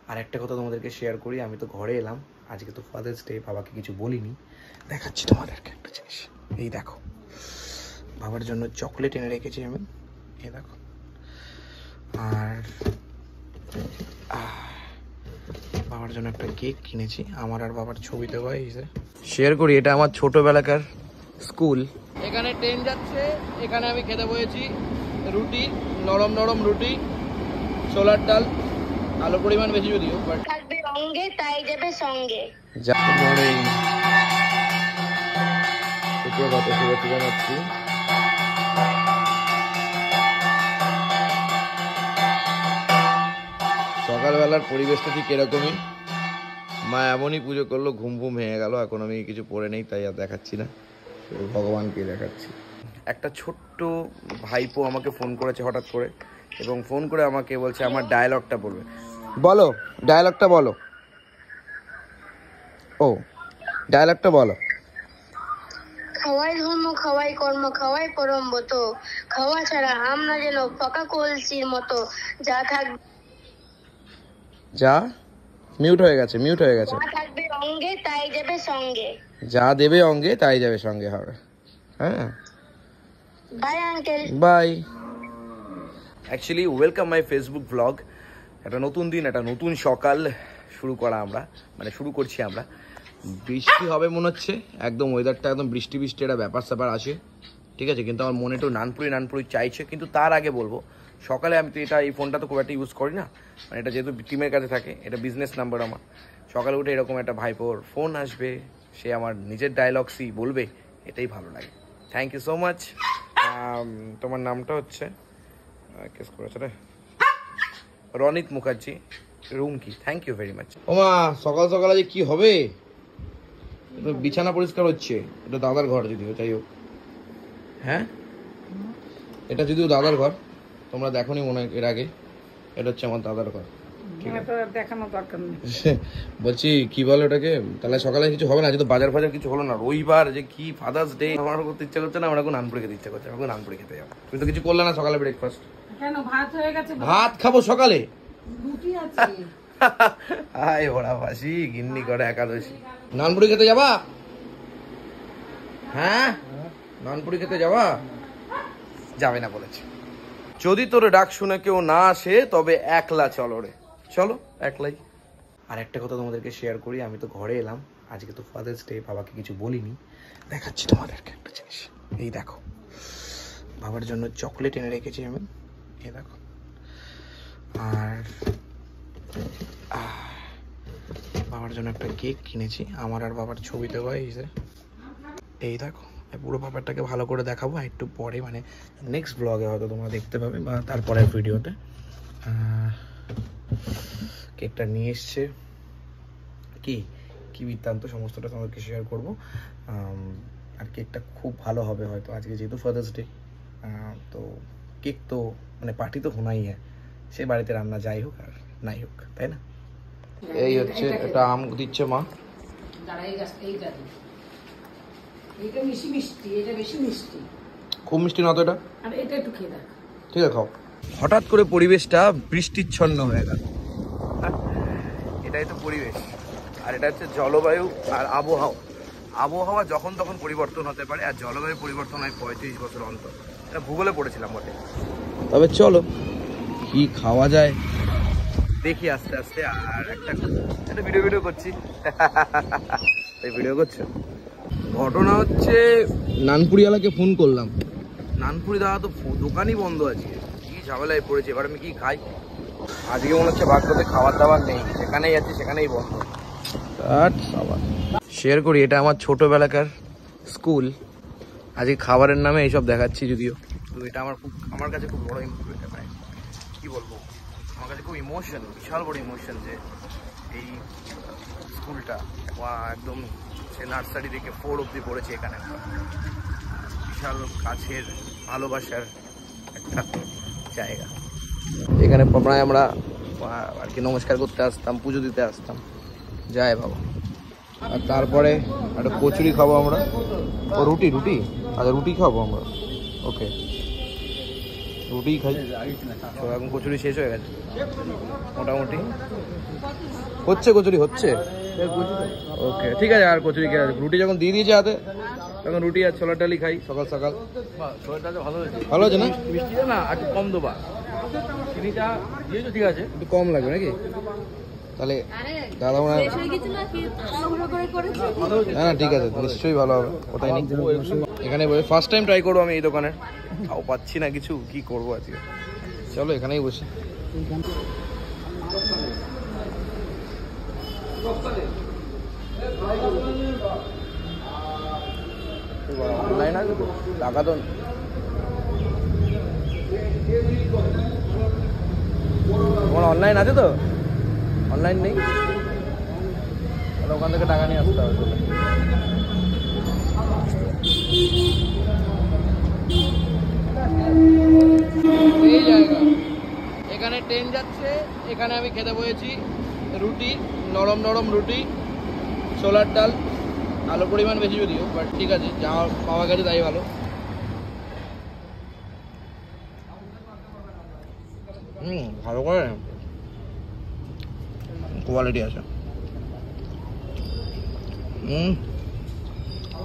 আর একটা কথা তোমাদেরকে শেয়ার করি, আমি তো ঘরে এলাম, আজকে তো ফাদার্স ডে, বাবাকে কিছু বলিনি। দেখাচ্ছি তোমাদেরকে একটা জিনিস, এই দেখো বাবার জন্য চকলেট এনে রেখেছি আমি, এই দেখো। আর বাবার জন্য একটা কেক কিনেছি, আমার আর বাবার ছবি দেওয়া। এই যে শেয়ার করি, এটা আমার ছোটবেলাকার স্কুল। এখানে ট্রেন যাচ্ছে, এখানে আমি খেতে বসেছি রুটি, নরম নরম রুটি, ছোলার ডাল, আলুর পরিমাণ বেশি যদিও, বাট থাকবে অঙ্গে তাই যাবে সঙ্গে। যা মর্নিং, সুপ্রভাত, শুভেচ্ছা জানাচ্ছি। সকালবেলার পরিবেশটা ঠিক এরকমই। মা এমনই পুজো করলো, ঘুম ঘুম ভেঙে গেল। এখন আমি কিছু পড়ে নেই, তাই আর দেখাচ্ছি না, ভগবানকে দেখাচ্ছি। একটা ছোট্ট ভাইপো আমাকে ফোন করেছে হঠাৎ করে, এবং ফোন করে আমাকে বলছে আমার ডায়লগটা বলবে। বলো, ডায়লগটা বলো। ও, ডায়লগটা বলো। খাওয়াই ধর্ম, খাওয়াই কর্ম, খাওয়াই পরম ব্রত, খাওয়া ছাড়া আমরা যেন ফাঁকা কলসির মতো। যা থাকবে, যা মিউট হয়ে গেছে, মিউট হয়ে গেছে। যা থাকবে অঙ্গে তাই যাবে সঙ্গে। যা দেবে অঙ্গে তাই যাবে সঙ্গে হবে। হ্যাঁ, bye uncle. Bye. Actually welcome my Facebook blog. একটা নতুন দিন, একটা নতুন সকাল শুরু করছি আমরা। বৃষ্টি হবে মনে হচ্ছে, একদম ওয়েদারটা একদম বৃষ্টি বৃষ্টি একটা ব্যাপার স্যাপার আছে, ঠিক আছে। কিন্তু আমার মনে একটু নানপুরি চাইছে। কিন্তু তার আগে বলবো, সকালে আমি তো এই ফোনটা তো খুব একটা ইউজ করি না, মানে এটা যেহেতু টিমের কাছে থাকে, এটা বিজনেস নাম্বার আমার। সকালে উঠে এরকম একটা ভাইপোর ফোন আসবে, সে আমার নিজের ডায়লগসই বলবে, এটাই ভালো লাগে। Thank you so much. তোমার নামটা হচ্ছে কেস করেছে রে, Ranit Mukherjee, Rumki. Thank you very much. ওমা, সকাল সকাল আজ কি হবে? বিছানা পরিষ্কার হচ্ছে, এটা দাদার ঘর যদিও, যাই হোক। হ্যাঁ, এটা যদিও দাদার ঘর, তোমরা দেখোনি মনে হয় এর আগে। এটা হচ্ছে আমার দাদার ঘর, দেখানো দরকার নেই। বলছি কি বলো এটাকে, তাহলে সকালে কিছু হবে না, যেহেতু বাজার ফাজার কিছু হলো না, রবিবার যে কি ফাদার্স ডে, আমার করতে ইচ্ছা করছে না, আমার এখন নানপুরি খেতে ইচ্ছা করছে, আমাকে নানপুরি খেতে যাবো। তুমি তো কিছু করলে না সকালে ব্রেকফাস্ট। কেন, ভাত হয়ে গেছে? ভাত খাবো সকালে, রুটি আছে। আয় ওরা ফাঁসি, গিন্নি করে একাদশী। নানপুরি খেতে যাবা? হ্যাঁ, নানপুরি খেতে যাবা? যাবে না বলেছে। যদি তোর ডাক শুনে কেউ না আসে, তবে একলা চলো রে, চলো একলাই। আর একটা কথা তোমাদেরকে শেয়ার করি, আমি তো ঘরে এলাম, আজকে তো ফাদার্স ডে, বাবাকে কিছু বলিনি। দেখাচ্ছি তোমাদেরকে একটা জিনিস, এই দেখো বাবার জন্য চকলেট এনে রেখেছি আমি, এই দেখো। আর বাবার জন্য একটা কেক কিনেছি, আমার আর বাবার ছবি দেওয়া। এই দেখো, পুরো ব্যাপারটাকে ভালো করে দেখাবো একটু পরে, মানে নেক্সট ব্লগে হয়তো তোমরা দেখতে পাবে, বা তারপরের ভিডিওতে। কেকটা নিয়ে এসছে, কি কি বৃত্তান্ত সমস্তটা তোমাদেরকে শেয়ার করবো। আর কেকটা খুব ভালো হবে হয়তো, আজকে যেহেতু ফাদার্স ডে, তো কেক তো মানে পার্টি তো হোনাই হ্যাঁ, সে বাড়িতে রান্না যাই হোক আর নাই হোক, তাই না। এই হচ্ছে, এটা আম দিচ্ছে মা। এটা মিষ্টি মিষ্টি, এটা বেশি মিষ্টি। খুব মিষ্টি না তো এটা, আর এটা একটু খেয়ে দেখ। ঠিক আছে খাও। হঠাৎ করে পরিবেশটা বৃষ্টিচ্ছন্ন হয়ে গেল, এটাই তো পরিবেশ। আর এটা হচ্ছে জলবায়ু আর আবহাওয়া যখন তখন পরিবর্তন হতে পারে, আর জলবায়ু পরিবর্তন হয় 35 বছর অন্তর। এটা ভূগোলে পড়েছিলাম বটে। তবে চলো কি খাওয়া যায় দেখি আস্তে আস্তে। আর একটা ভিডিও করছি। এই ভিডিও করছো? ঘটনা হচ্ছে, নানপুরিওয়ালাকে ফোন করলাম, নানপুরি দাদা তো দোকানই বন্ধ আছে, কি ঝামেলায় পড়েছে। এবার আমি কি খাই? আজকে মনে হচ্ছে ভাগ্যতে খাবার দাবার নেই, সেখানেই আছে সেখানেই বন্ধ। শেয়ার করি, এটা আমার ছোটবেলাকার স্কুল। আজকে খাবারের নামে এইসব দেখাচ্ছি যদিও, তো এটা আমার কাছে খুব বড় কি বলবো, আমার কাছে খুব ইমোশন, বিশাল বড় ইমোশন, যে এই স্কুলটা একদম সে নার্সারি থেকে 4 অব্দি পড়েছে এখানে। বিশাল কাছের ভালোবাসার একটা জায়গা, এখানে প্রায় আমরা আর কি নমস্কার করতে আসতাম, পুজো দিতে আসতাম। জয় বাবা। আর তারপরে একটা কচুরি খাবো আমরা, ও রুটি আচ্ছা রুটি খাবো আমরা, ওকে রুটি খাই। তো এখন কচুরি শেষ হয়ে গেছে মোটামুটি, হচ্ছে কচুরি হচ্ছে। ওকে ঠিক আছে, আর কচুরি কে আছে, রুটি যখন দিয়ে দিয়েছে হাতে তখন রুটি আর ছোলার ডালি খাই সকাল সকাল। ভালো হয়েছে না? মিষ্টিটা না একটু কম দেবা, চিনিটা দিয়েছো ঠিক আছে, একটু কম লাগবে নাকি? তাহলে দাদা মনে হয় না না ঠিক আছে, নিশ্চয়ই ভালো হবে, ওটাই নেই। এখানে বসে ফার্স্ট টাইম ট্রাই করবো আমি এই দোকানে, তাও পাচ্ছি না কিছু, কি করবো আজকে। চলো এখানেই বসি। অনলাইন আছে তো, টাকা তো তোমার অনলাইন আছে তো? অনলাইন নেই, ওখান থেকে টাকা নিয়ে আসতে হবে। এই জায়গা, এখানে ট্রেন যাচ্ছে, এখানে আমি খেতে বসেছি রুটি, নরম নরম রুটি, ছোলার ডাল, আলুর পরিমাণ বেশি যদিও, বাট ঠিক আছে, যা পাওয়া গেছে তাই ভালো। ভালো করে কোয়ালিটি আছে,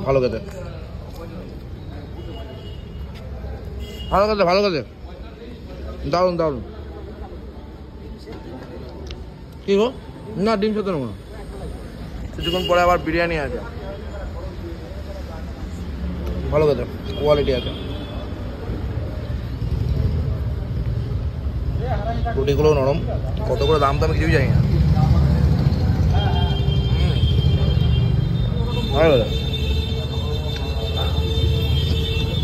ভালো খেতে, ভালো খেতে, ভালো খেতে, দারুন দারুন। কি গো? না ডিম সেদ্ধ নেবো না, কিছুক্ষণ পরে আবার বিরিয়ানি আছে, ভালো খেতে, কোয়ালিটি আছে। রুটিগুলো নরম, কত করে দাম তো আমি কিছুই জানি না। ভালো লাগে,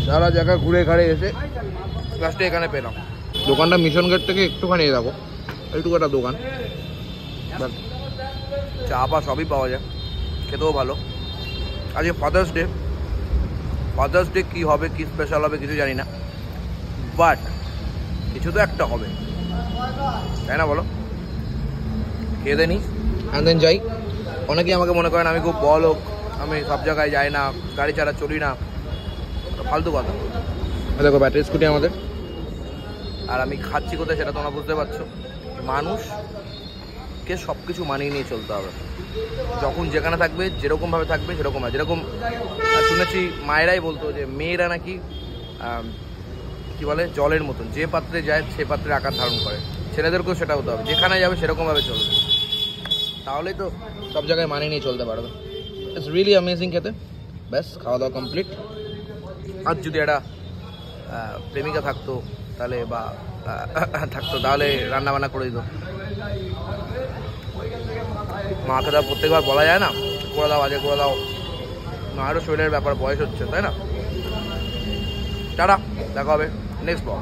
সারা জায়গা ঘুরে ঘাড়ে এসে লাস্টে এখানে পেলাম। দোকানটা মিশন গেট থেকে একটুখানি দেখো, এইটুকু একটা দোকান, চা পা সবই পাওয়া যায়, খেতেও ভালো। আজকে ফাদার্স ডে, ফাদার্স ডে কী হবে, কী স্পেশাল হবে কিছু জানি না, বাট কিছু তো একটা হবে, তাই না বলো? খেয়ে দেনি অ্যান্ড দেন যাই। অনেকেই আমাকে মনে করেন আমি খুব বড় লোক, আমি সব জায়গায় যাই না, গাড়ি ছাড়া চলি না, ফালতু কথা। দেখো ব্যাটারি স্কুটি আমাদের, আর আমি খাচ্ছি কোথায় সেটা তোমরা বুঝতে পারছো। মানুষকে সব কিছু মানিয়ে নিয়ে চলতে হবে, যখন যেখানে থাকবে যেরকমভাবে থাকবে সেরকম হয়। যেরকম শুনেছি মায়েরাই বলতো যে মেয়েরা নাকি কি বলে জলের মতন, যে পাত্রে যায় সে পাত্রে আকার ধারণ করে, ছেলেদেরকেও সেটা হতে হবে, যেখানে যাবে সেরকমভাবে চলবে, তাহলেই তো সব জায়গায় মানিয়ে নিয়ে চলতে পারবে। ইটস রিয়েলি অ্যামেজিং খেতে। ব্যাস খাওয়া দাওয়া কমপ্লিট। আর যদি একটা প্রেমিকা থাকতো তাহলে, বা থাকতো তাহলে রান্না বান্না করে দিত। মাকে তো প্রত্যেকবার বলা যায় না করে দাও, আজকে করে দাও, মায়েরও শরীরের ব্যাপার, বয়স হচ্ছে, তাই না? টাটা, দেখা হবে নেক্সট ব্লগ।